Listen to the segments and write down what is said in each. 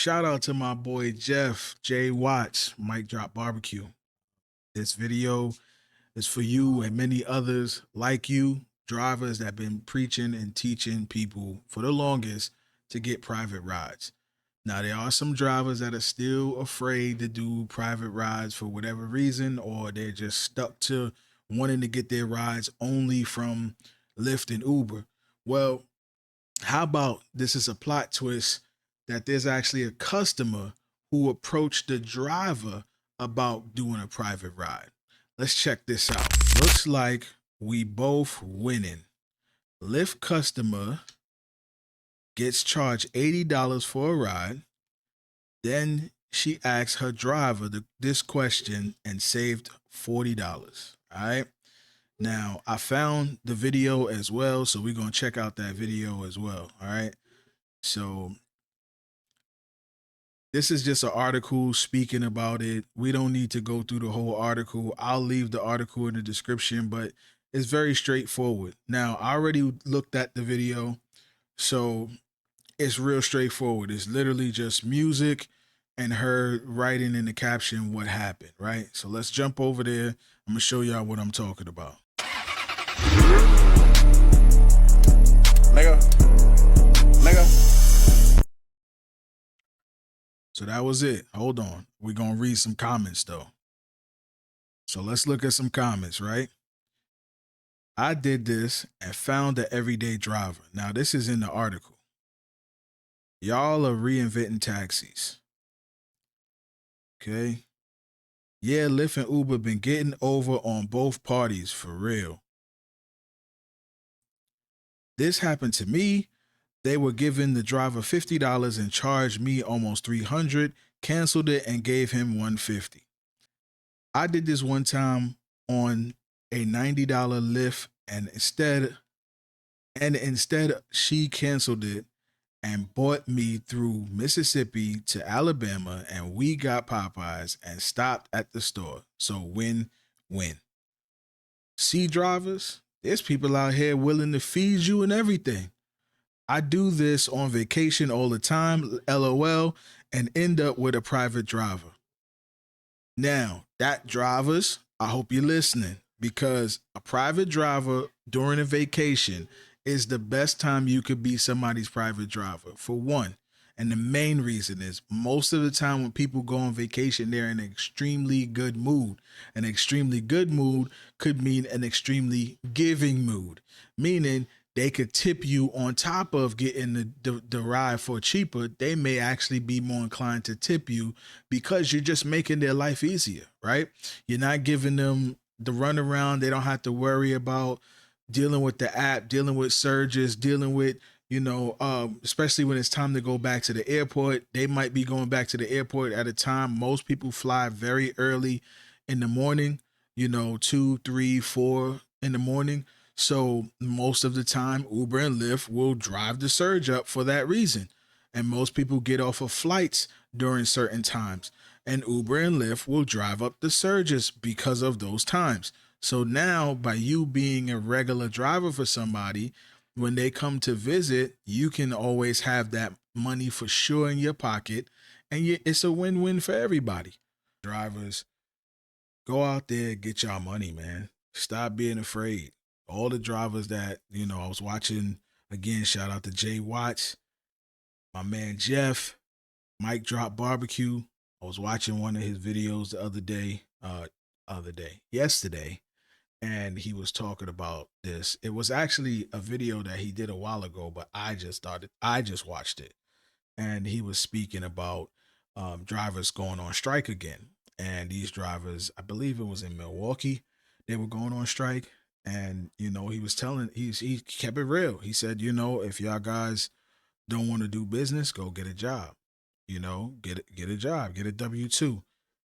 shout out to my boy Jeff J Watts, Mic Drop Barbecue. This video is for you and many others like you, drivers that have been preaching and teaching people for the longest to get private rides. Now, there are some drivers that are still afraid to do private rides for whatever reason, or they're just stuck to wanting to get their rides only from Lyft and Uber. Well, how about this is a plot twist that there's actually a customer who approached the driver about doing a private ride. Let's check this out. Looks like we both winning. Lyft customer gets charged $80 for a ride. Then she asks her driver this question and saved $40. All right. Now, I found the video as well, so we're going to check out that video as well. All right. So this is just an article speaking about it. We don't need to go through the whole article. I'll leave the article in the description, but it's very straightforward. Now, I already looked at the video, so it's real straightforward. It's literally just music and her writing in the caption what happened, right? So let's jump over there. I'm going to show y'all what I'm talking about. So that was it. Hold on. We're going to read some comments though. So let's look at some comments, right? I did this and found the everyday driver. Now this is in the article. Y'all are reinventing taxis. Okay. Yeah, Lyft and Uber been getting over on both parties for real. This happened to me. They were giving the driver $50 and charged me almost $300, canceled it and gave him $150. I did this one time on a $90 Lyft and instead she canceled it and bought me through Mississippi to Alabama, and we got Popeyes and stopped at the store. So win-win. See, drivers, there's people out here willing to feed you and everything. I do this on vacation all the time, LOL, and end up with a private driver. Now, that drivers, I hope you're listening, because a private driver during a vacation is the best time you could be somebody's private driver, for one. And the main reason is most of the time when people go on vacation, they're in an extremely good mood. An extremely good mood could mean an extremely giving mood, meaning they could tip you on top of getting the ride for cheaper. They may actually be more inclined to tip you because you're just making their life easier, right? You're not giving them the runaround. They don't have to worry about dealing with the app, dealing with surges, dealing with, especially when it's time to go back to the airport. They might be going back to the airport at a time. Most people fly very early in the morning, 2, 3, 4 in the morning. So most of the time, Uber and Lyft will drive the surge up for that reason. And most people get off of flights during certain times. And Uber and Lyft will drive up the surges because of those times. So now, by you being a regular driver for somebody, when they come to visit, you can always have that money for sure in your pocket. And it's a win-win for everybody. Drivers, go out there, get y'all money, man. Stop being afraid. All the drivers that, I was watching, again, shout out to Jay Watts, my man Jeff, Mic Drop Barbecue. I was watching one of his videos yesterday, and he was talking about this. It was actually a video that he did a while ago, but I just watched it. And he was speaking about drivers going on strike again. And these drivers, I believe it was in Milwaukee, they were going on strike. And, he was he kept it real. He said, if y'all guys don't want to do business, go get a job, get a job, get a W-2.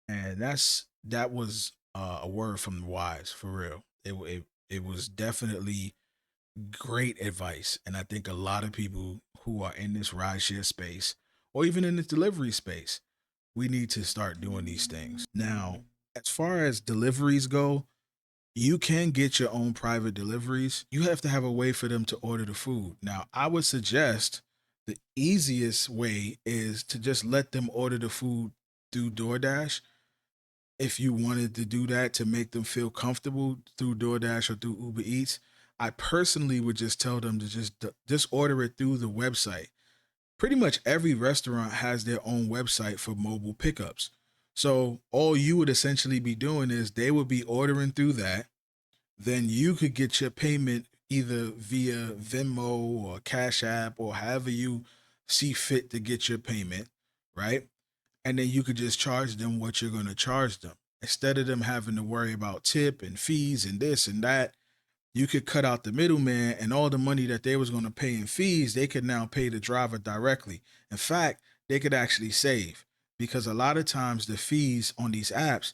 And that was a word from the wise, for real. It was definitely great advice. And I think a lot of people who are in this rideshare space or even in the delivery space, we need to start doing these things. Now, as far as deliveries go, you can get your own private deliveries. You have to have a way for them to order the food. Now, I would suggest The easiest way is to just let them order the food through DoorDash. If you wanted to do that to make them feel comfortable through DoorDash or through Uber Eats, I personally would just tell them to just order it through the website. Pretty much every restaurant has their own website for mobile pickups. So all you would essentially be doing is they would be ordering through that. Then you could get your payment either via Venmo or Cash App or however you see fit to get your payment, right? And then you could just charge them what you're going to charge them. Instead of them having to worry about tip and fees and this and that, you could cut out the middleman, and all the money that they was going to pay in fees, they could now pay the driver directly. In fact, they could actually save because a lot of times the fees on these apps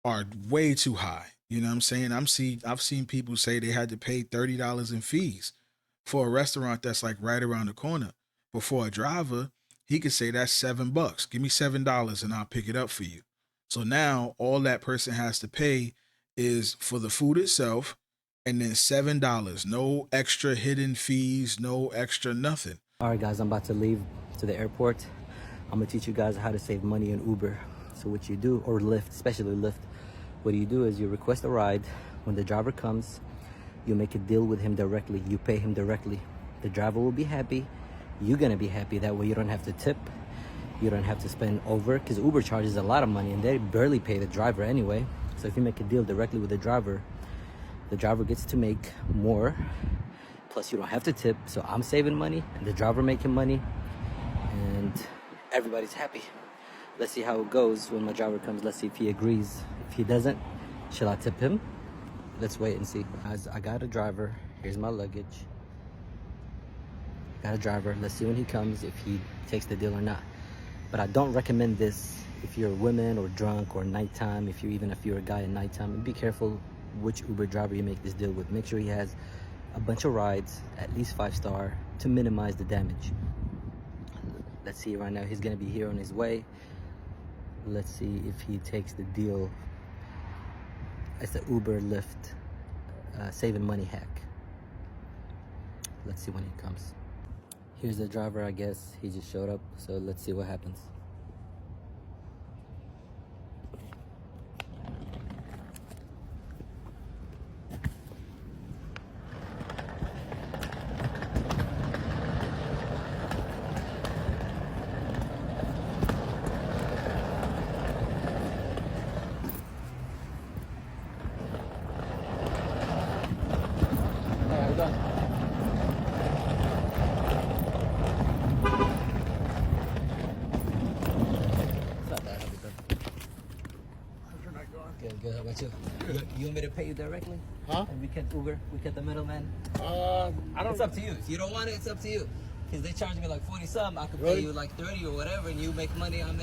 are way too high. You know what I'm saying? I've seen people say they had to pay $30 in fees for a restaurant that's like right around the corner. But for a driver, he could say that's $7. Give me $7 and I'll pick it up for you. So now all that person has to pay is for the food itself and then $7. No extra hidden fees, no extra nothing. All right, guys, I'm about to leave to the airport. I'm gonna teach you guys how to save money in Uber. So what you do, or Lyft, especially Lyft, what you do is you request a ride. When the driver comes, you make a deal with him directly. You pay him directly. The driver will be happy. You're gonna be happy. That way you don't have to tip. You don't have to spend over, because Uber charges a lot of money and they barely pay the driver anyway. So if you make a deal directly with the driver gets to make more. Plus you don't have to tip. So I'm saving money and the driver making money and everybody's happy. Let's see how it goes when my driver comes. Let's see if he agrees. If he doesn't, shall I tip him? Let's wait and see. Guys, I got a driver. Here's my luggage. Got a driver. Let's see when he comes, if he takes the deal or not. But I don't recommend this if you're a woman or drunk or nighttime, if you're a guy at nighttime. And be careful which Uber driver you make this deal with. Make sure he has a bunch of rides, at least 5-star, to minimize the damage. Let's see right now. He's gonna be here on his way. Let's see if he takes the deal. It's the Uber Lyft saving money hack. Let's see when he comes. Here's the driver, I guess. He just showed up, so let's see what happens. Good. How about you? You want me to pay you directly? Huh? And we cut the middleman? I don't. It's up to you. If you don't want it, it's up to you. Because they charge me like 40 something. I could Really? pay you like 30 or whatever, and you make money. I'm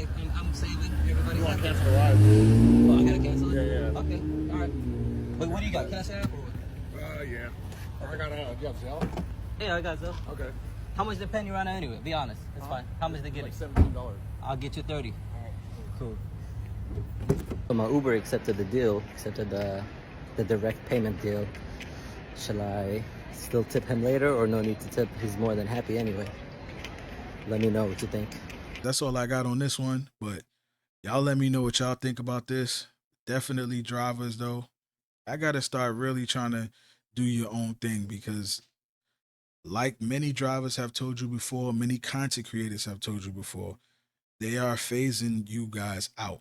saving. Everybody's You want happy. to cancel the ride? Oh, I gotta cancel it? Yeah. Okay. All right. Wait, what do you got? Cash app or what? Yeah. I got you have Zelle? Yeah, I got so. Okay. How much they paying you right now anyway? Be honest. It's fine. How much they getting? Like $17. I'll get you 30. All right. Cool. So my Uber accepted the deal, accepted the direct payment deal. Shall I still tip him later or no need to tip? He's more than happy anyway. Let me know what you think. That's all I got on this one, but y'all let me know what y'all think about this. Definitely drivers though. I got to start really trying to do your own thing because like many drivers have told you before, many content creators have told you before, they are phasing you guys out.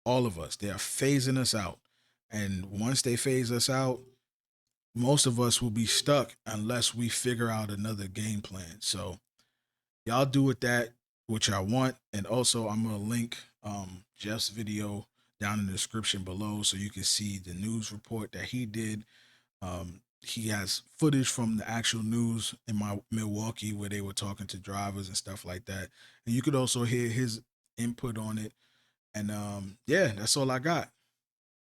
All of us. They are phasing us out. And once they phase us out, most of us will be stuck unless we figure out another game plan. So y'all do with that what y'all want. And also I'm gonna link Jeff's video down in the description below so you can see the news report that he did. He has footage from the actual news in my Milwaukee where they were talking to drivers and stuff like that. And you could also hear his input on it. And yeah, that's all I got.